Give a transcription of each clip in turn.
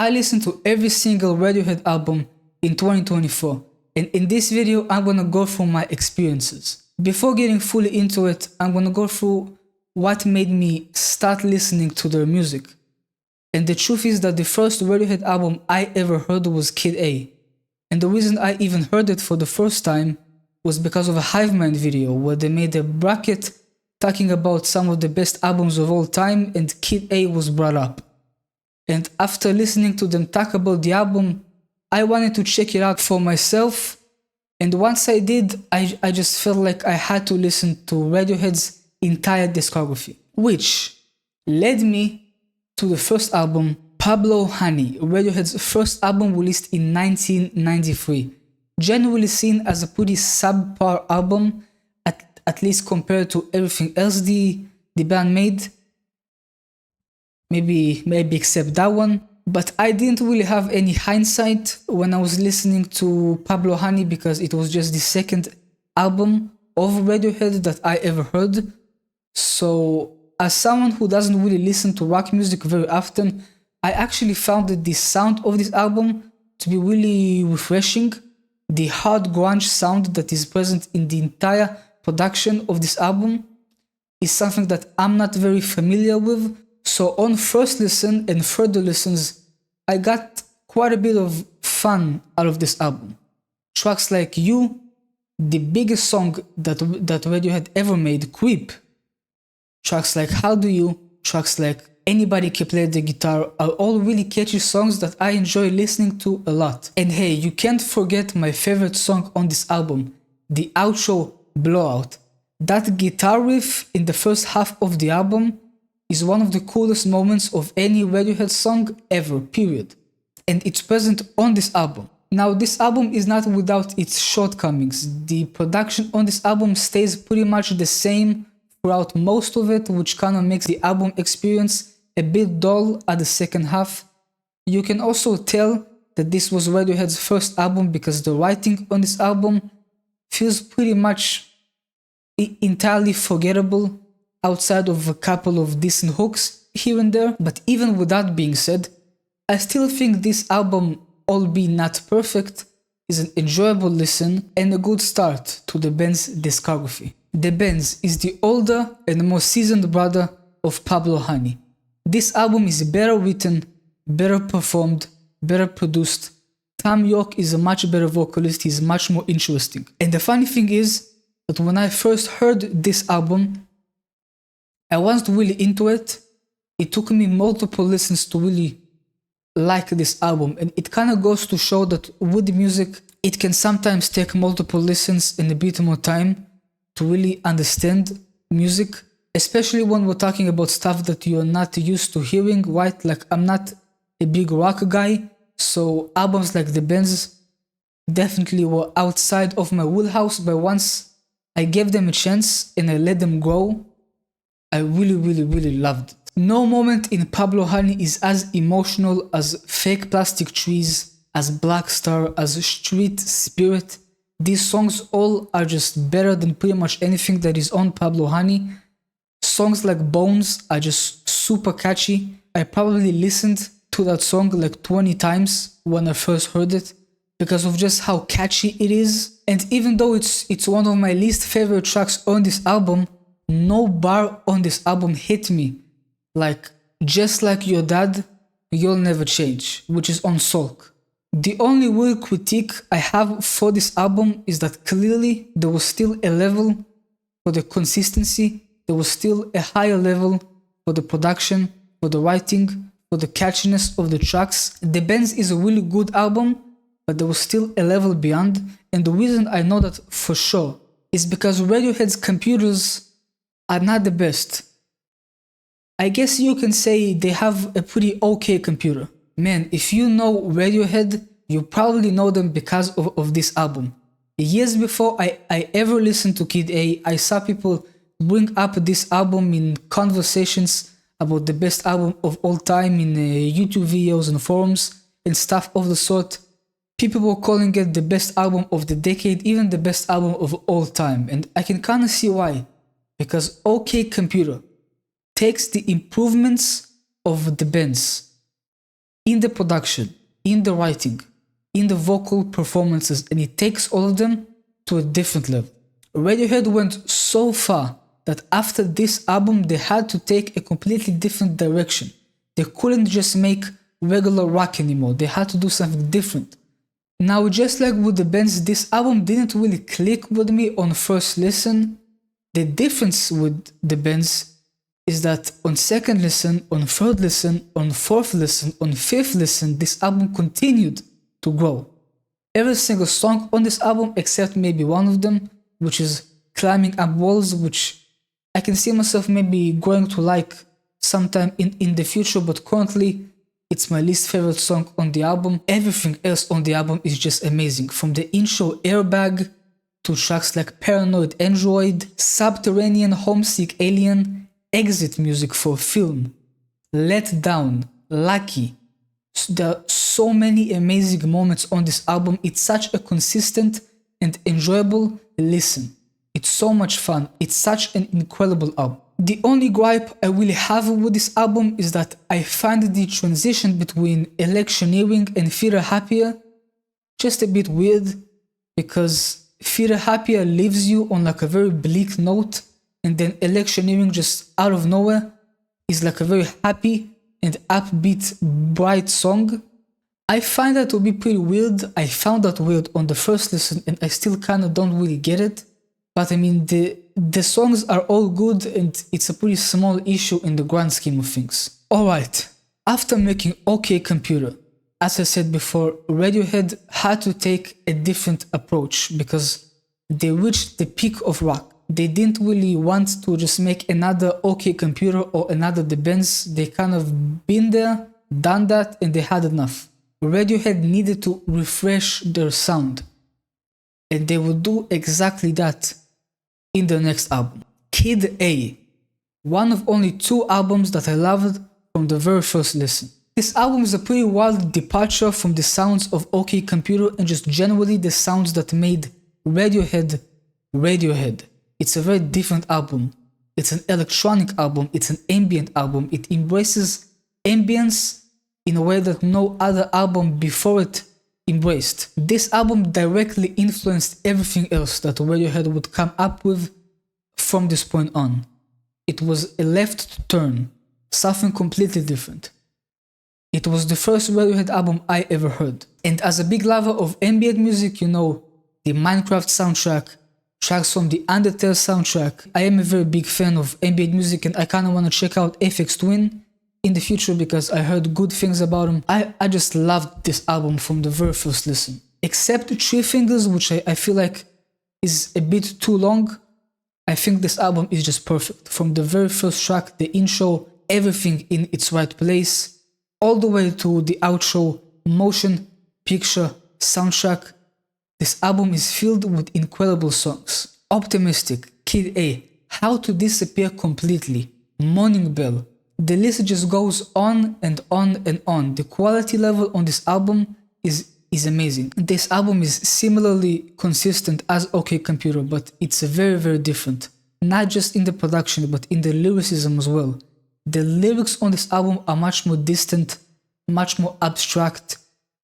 I listened to every single Radiohead album in 2024, and in this video I'm gonna go through my experiences. Before getting fully into it, I'm gonna go through what made me start listening to their music. And the truth is that the first Radiohead album I ever heard was Kid A. And the reason I even heard it for the first time was because of a Hive Mind video where they made a bracket talking about some of the best albums of all time, and Kid A was brought up. And after listening to them talk about the album, I wanted to check it out for myself. And once I did, I just felt like I had to listen to Radiohead's entire discography, which led me to the first album, Pablo Honey, Radiohead's first album released in 1993. Generally seen as a pretty subpar album, at least compared to everything else the band made. Maybe except that one. But I didn't really have any hindsight when I was listening to Pablo Honey because it was just the second album of Radiohead that I ever heard. So as someone who doesn't really listen to rock music very often, I actually found that the sound of this album to be really refreshing. The hard grunge sound that is present in the entire production of this album is something that I'm not very familiar with. So on first listen and further listens, I got quite a bit of fun out of this album. Tracks like You, the biggest song that Radiohead ever made, Creep. Tracks like How Do You, tracks like Anybody Can Play the Guitar are all really catchy songs that I enjoy listening to a lot. And hey, you can't forget my favorite song on this album, the outro, Blowout. That guitar riff in the first half of the album is one of the coolest moments of any Radiohead song ever, period. And it's present on this album. Now, this album is not without its shortcomings. The production on this album stays pretty much the same throughout most of it, which kind of makes the album experience a bit dull at the second half. You can also tell that this was Radiohead's first album because the writing on this album feels pretty much entirely forgettable outside of a couple of decent hooks here and there. But even with that being said, I still think this album, albeit not perfect, is an enjoyable listen and a good start to the band's discography. The Benz is the older and more seasoned brother of Pablo Honey. This album is better written, better performed, better produced. Tom York is a much better vocalist, he's much more interesting. And the funny thing is that when I first heard this album, I wasn't really into it. It took me multiple listens to really like this album, and it kind of goes to show that with music, it can sometimes take multiple listens and a bit more time to really understand music, especially when we're talking about stuff that you're not used to hearing, right? Like, I'm not a big rock guy, so albums like The Benz definitely were outside of my wheelhouse, but once I gave them a chance and I let them grow, I really loved it. No moment in Pablo Honey is as emotional as Fake Plastic Trees, as Black Star, as Street Spirit. These songs all are just better than pretty much anything that is on Pablo Honey. Songs like Bones are just super catchy. I probably listened to that song like 20 times when I first heard it because of just how catchy it is. And even though it's one of my least favorite tracks on this album, no bar on this album hit me like Just Like Your Dad, You'll Never Change, which is on Sulk. The only real critique I have for this album is that clearly there was still a level for the consistency, there was still a higher level for the production, for the writing, for the catchiness of the tracks. The Benz is a really good album, but there was still a level beyond, and the reason I know that for sure is because Radiohead's computers are not the best. I guess you can say they have a pretty okay computer. Man, if you know Radiohead, you probably know them because of this album. Years before I ever listened to Kid A, I saw people bring up this album in conversations about the best album of all time in YouTube videos and forums and stuff of the sort. People were calling it the best album of the decade, even the best album of all time. And I can kind of see why. Because OK Computer takes the improvements of the Benz in the production, in the writing, in the vocal performances, and it takes all of them to a different level. Radiohead went so far that after this album they had to take a completely different direction. They couldn't just make regular rock anymore, they had to do something different. Now, just like with the bands, this album didn't really click with me on first listen. The difference with the bands is that on second listen, on third listen, on fourth listen, on fifth listen, this album continued to grow. Every single song on this album, except maybe one of them, which is Climbing Up Walls, which I can see myself maybe going to like sometime in the future, but currently it's my least favorite song on the album. Everything else on the album is just amazing. From the intro Airbag to tracks like Paranoid Android, Subterranean Homesick Alien, exit music for film, Let Down, Lucky. There are so many amazing moments on this album. It's such a consistent and enjoyable listen. It's so much fun. It's such an incredible album. The only gripe I really have with this album is that I find the transition between Electioneering and Fear Happier just a bit weird, because Fear Happier leaves you on like a very bleak note, and then Electioneering just out of nowhere is like a very happy and upbeat, bright song. I find that to be pretty weird. I found that weird on the first listen and I still kinda don't really get it. But I mean, the songs are all good and it's a pretty small issue in the grand scheme of things. Alright, after making OK Computer, as I said before, Radiohead had to take a different approach because they reached the peak of rock. They didn't really want to just make another OK Computer or another The Bends. They kind of been there, done that, and they had enough. Radiohead needed to refresh their sound, and they will do exactly that in their next album. Kid A, one of only 2 albums that I loved from the very first listen. This album is a pretty wild departure from the sounds of OK Computer and just generally the sounds that made Radiohead Radiohead. It's a very different album. It's an electronic album, it's an ambient album. It embraces ambience in a way that no other album before it embraced. This album directly influenced everything else that Radiohead would come up with from this point on. It was a left turn, something completely different. It was the first Radiohead album I ever heard. And as a big lover of ambient music, you know, the Minecraft soundtrack, tracks from the Undertale soundtrack. I am a very big fan of ambient music and I kinda wanna check out Aphex Twin in the future because I heard good things about him. I just loved this album from the very first listen. Except Three Fingers, which I feel like is a bit too long. I think this album is just perfect. From the very first track, the intro, everything in its right place, all the way to the outro, motion, picture, soundtrack. This album is filled with incredible songs. Optimistic, Kid A, How to Disappear Completely, Morning Bell. The list just goes on and on and on. The quality level on this album is amazing. This album is similarly consistent as OK Computer, but it's very, very different. Not just in the production, but in the lyricism as well. The lyrics on this album are much more distant, much more abstract.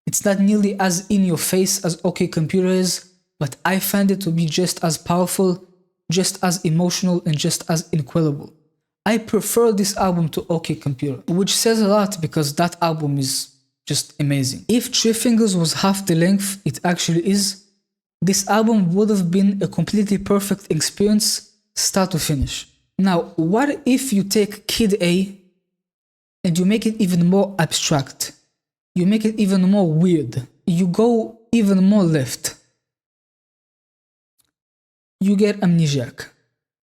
It's not nearly as in your face as OK Computer is, but I find it to be just as powerful, just as emotional, and just as incredible. I prefer this album to OK Computer, which says a lot because that album is just amazing. If Three Fingers was half the length it actually is, this album would have been a completely perfect experience, start to finish. Now, what if you take Kid A and you make it even more abstract? You make it even more weird. You go even more left. You get Amnesiac.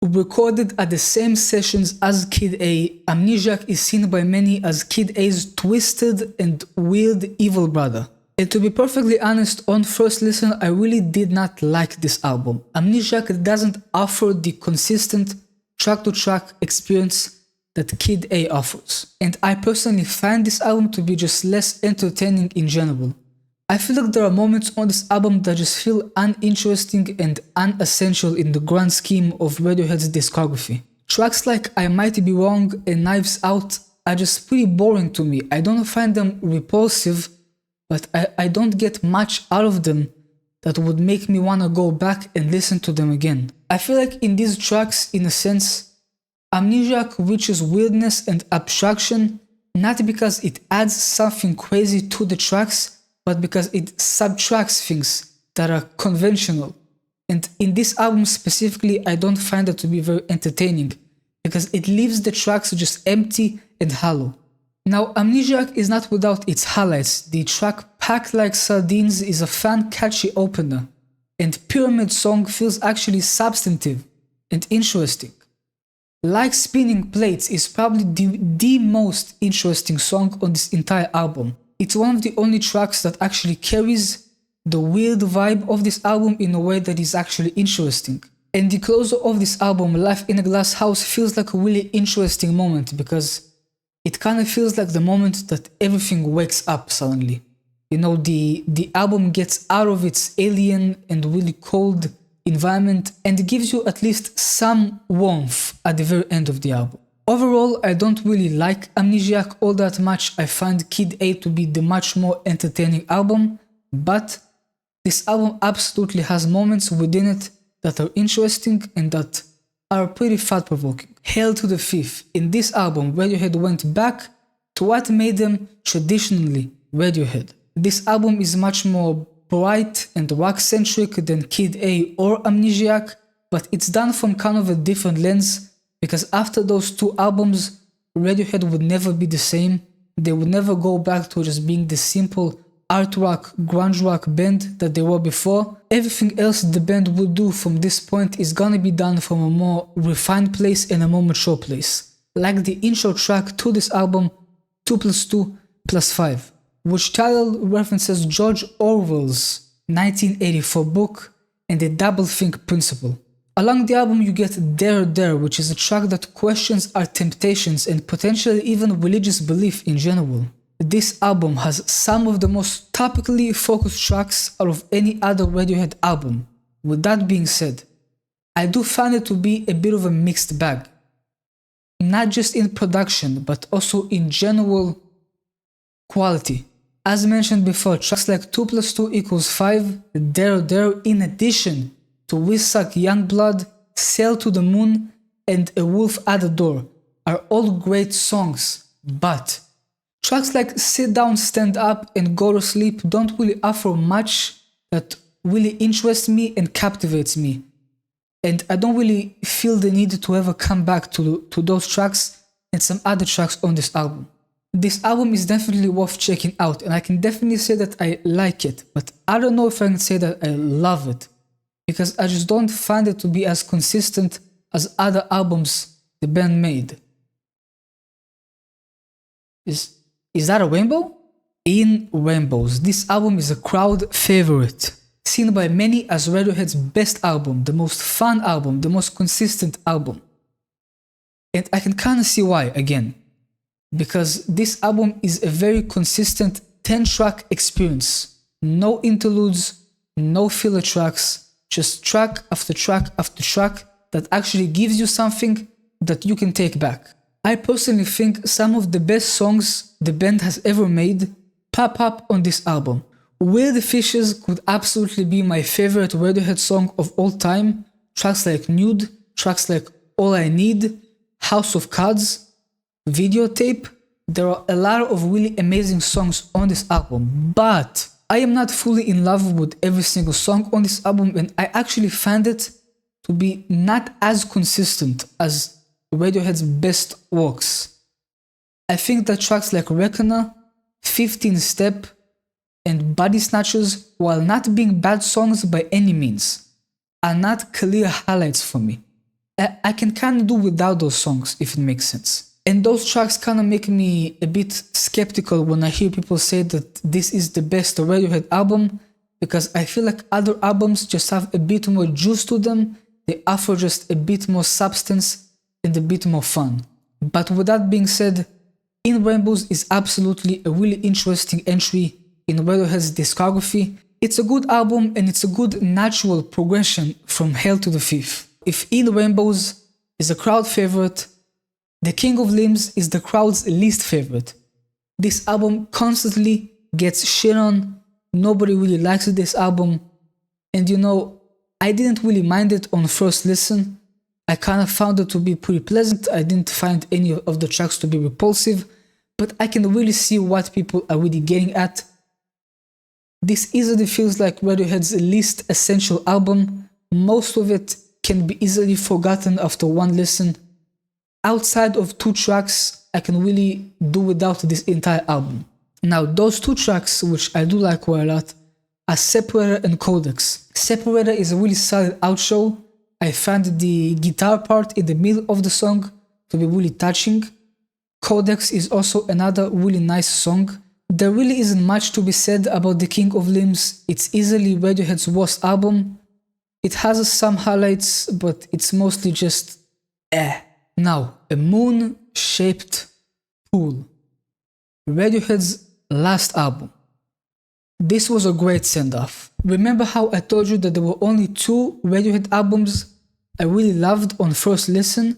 Recorded at the same sessions as Kid A, Amnesiac is seen by many as Kid A's twisted and weird evil brother. And to be perfectly honest, on first listen I really did not like this album. Amnesiac doesn't offer the consistent track-to-track experience that Kid A offers. And I personally find this album to be just less entertaining in general. I feel like there are moments on this album that just feel uninteresting and unessential in the grand scheme of Radiohead's discography. Tracks like I Might Be Wrong and Knives Out are just pretty boring to me. I don't find them repulsive, but I don't get much out of them that would make me want to go back and listen to them again. I feel like in these tracks, in a sense, Amnesiac reaches weirdness and abstraction, not because it adds something crazy to the tracks, but because it subtracts things that are conventional. And in this album specifically, I don't find it to be very entertaining, because it leaves the tracks just empty and hollow. Now, Amnesiac is not without its highlights. The track Packed Like Sardines is a fun, catchy opener, and Pyramid Song feels actually substantive and interesting. Like Spinning Plates is probably the most interesting song on this entire album. It's one of the only tracks that actually carries the weird vibe of this album in a way that is actually interesting. And the closer of this album, Life in a Glass House, feels like a really interesting moment because it kind of feels like the moment that everything wakes up suddenly. You know, the album gets out of its alien and really cold environment and gives you at least some warmth at the very end of the album. Overall, I don't really like Amnesiac all that much. I find Kid A to be the much more entertaining album, but this album absolutely has moments within it that are interesting and that are pretty thought-provoking. Hail to the Thief. In this album, Radiohead went back to what made them traditionally Radiohead. This album is much more bright and rock-centric than Kid A or Amnesiac, but it's done from kind of a different lens, because after those two albums, Radiohead would never be the same. They would never go back to just being the simple art rock, grunge rock band that they were before. Everything else the band would do from this point is gonna be done from a more refined place and a more mature place. Like the intro track to this album, 2 + 2 + 5, which title references George Orwell's 1984 book and the doublethink principle. Along the album you get Dare Dare, which is a track that questions our temptations and potentially even religious belief in general. This album has some of the most topically focused tracks out of any other Radiohead album. With that being said, I do find it to be a bit of a mixed bag. Not just in production, but also in general quality. As mentioned before, tracks like 2 + 2 = 5, Dare Dare, in addition to We Suck Youngblood, Sail to the Moon, and A Wolf at the Door are all great songs, but tracks like Sit Down, Stand Up, and Go to Sleep don't really offer much that really interests me and captivates me. And I don't really feel the need to ever come back to those tracks and some other tracks on this album. This album is definitely worth checking out, and I can definitely say that I like it, but I don't know if I can say that I love it, because I just don't find it to be as consistent as other albums the band made. Is that a rainbow? In Rainbows, this album is a crowd favorite, seen by many as Radiohead's best album, the most fun album, the most consistent album. And I can kind of see why, again, because this album is a very consistent 10-track experience. No interludes, no filler tracks, just track after track after track that actually gives you something that you can take back. I personally think some of the best songs the band has ever made pop up on this album. Weird Fishes could absolutely be my favorite Radiohead song of all time. Tracks like Nude, tracks like All I Need, House of Cards, Videotape. There are a lot of really amazing songs on this album, but I am not fully in love with every single song on this album, and I actually find it to be not as consistent as Radiohead's best works. I think that tracks like Reckoner, 15 Step, and Body Snatchers, while not being bad songs by any means, are not clear highlights for me. I can kind of do without those songs, if it makes sense. And those tracks kind of make me a bit skeptical when I hear people say that this is the best Radiohead album, because I feel like other albums just have a bit more juice to them, they offer just a bit more substance and a bit more fun. But with that being said, In Rainbows is absolutely a really interesting entry in Radiohead's discography. It's a good album and it's a good natural progression from Hail to the Thief. If In Rainbows is a crowd favorite, The King of Limbs is the crowd's least favorite. This album constantly gets shit on, nobody really likes this album, and I didn't really mind it on first listen. I kind of found it to be pretty pleasant. I didn't find any of the tracks to be repulsive, but I can really see what people are really getting at. This easily feels like Radiohead's least essential album. Most of it can be easily forgotten after one listen. Outside of 2 tracks, I can really do without this entire album. Now, those 2 tracks, which I do like quite a lot, are Separator and Codex. Separator is a really solid outro. I found the guitar part in the middle of the song to be really touching. Codex is also another really nice song. There really isn't much to be said about The King of Limbs. It's easily Radiohead's worst album. It has some highlights, but it's mostly just Now, A Moon-Shaped Pool. Radiohead's last album. This was a great send-off. Remember how I told you that there were only 2 Radiohead albums I really loved on first listen?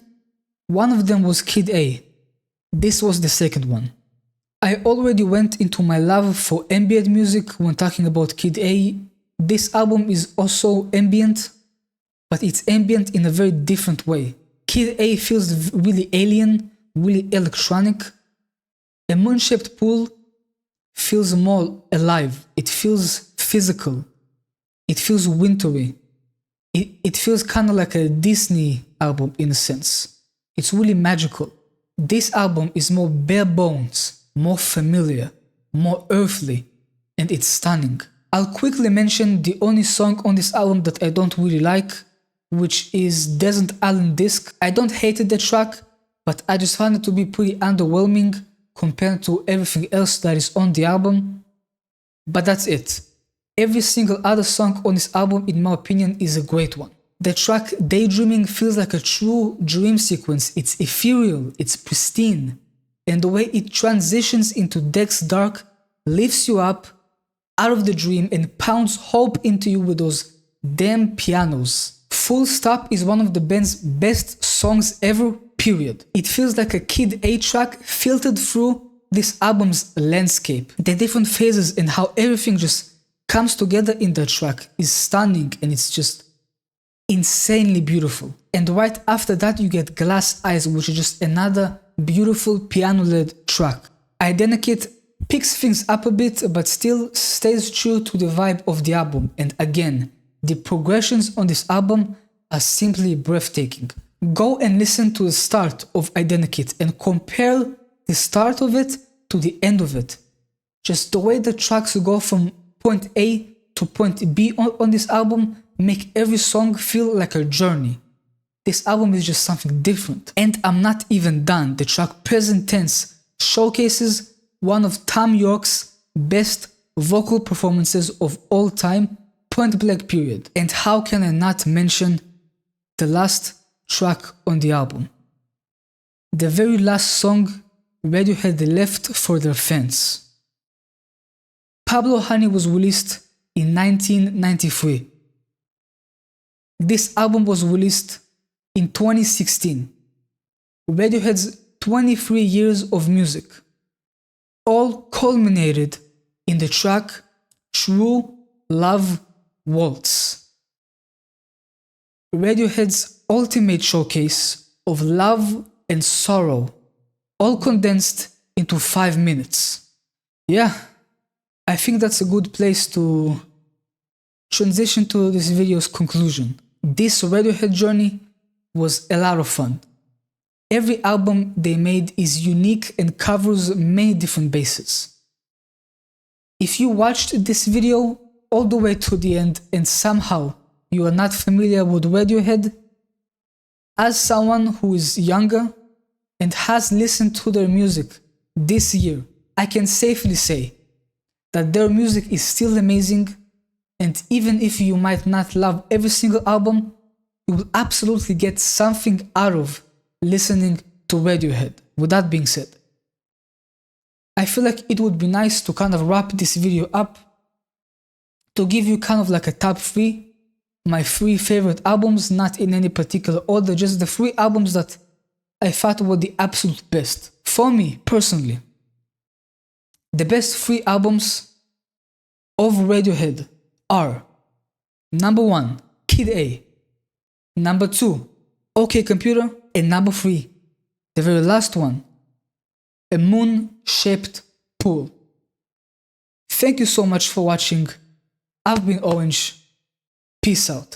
One of them was Kid A. This was the second one. I already went into my love for ambient music when talking about Kid A. This album is also ambient, but it's ambient in a very different way. Kid A feels really alien, really electronic. A Moon-Shaped Pool feels more alive. It feels physical. It feels wintry. It feels kind of like a Disney album in a sense. It's really magical. This album is more bare bones, more familiar, more earthly, and it's stunning. I'll quickly mention the only song on this album that I don't really like, which is Desert Island Disc. I don't hate the track, but I just found it to be pretty underwhelming compared to everything else that is on the album. But that's it. Every single other song on this album, in my opinion, is a great one. The track Daydreaming feels like a true dream sequence. It's ethereal, it's pristine, and the way it transitions into Dex Dark lifts you up out of the dream and pounds hope into you with those damn pianos. Full Stop is one of the band's best songs ever, period. It feels like a Kid A track filtered through this album's landscape. The different phases and how everything just comes together in the track is stunning, and it's just insanely beautiful. And right after that you get Glass Eyes, which is just another beautiful piano-led track. Identikit picks things up a bit but still stays true to the vibe of the album, and again, the progressions on this album are simply breathtaking. Go and listen to the start of Identikit and compare the start of it to the end of it. Just the way the tracks go from point A to point B on this album make every song feel like a journey. This album is just something different. And I'm not even done. The track Present Tense showcases one of Thom Yorke's best vocal performances of all time, point blank period. And how can I not mention the last track on the album? The very last song Radiohead left for their fans. Pablo Honey was released in 1993. This album was released in 2016. Radiohead's 23 years of music, all culminated in the track True Love Waltz. Radiohead's ultimate showcase of love and sorrow, all condensed into 5 minutes. Yeah, I think that's a good place to transition to this video's conclusion. This Radiohead journey was a lot of fun. Every album they made is unique and covers many different bases. If you watched this video all the way to the end and somehow you are not familiar with Radiohead, as someone who is younger and has listened to their music this year, I can safely say that their music is still amazing, and even if you might not love every single album, you will absolutely get something out of listening to Radiohead. With that being said, I feel like it would be nice to kind of wrap this video up, to give you kind of like a top 3, my 3 favorite albums, not in any particular order, just the 3 albums that I thought were the absolute best. For me, personally, the best 3 albums of Radiohead are: number 1, Kid A, number 2, OK Computer, and number 3, the very last one, A Moon-Shaped Pool. Thank you so much for watching. I've been Orange. Peace out.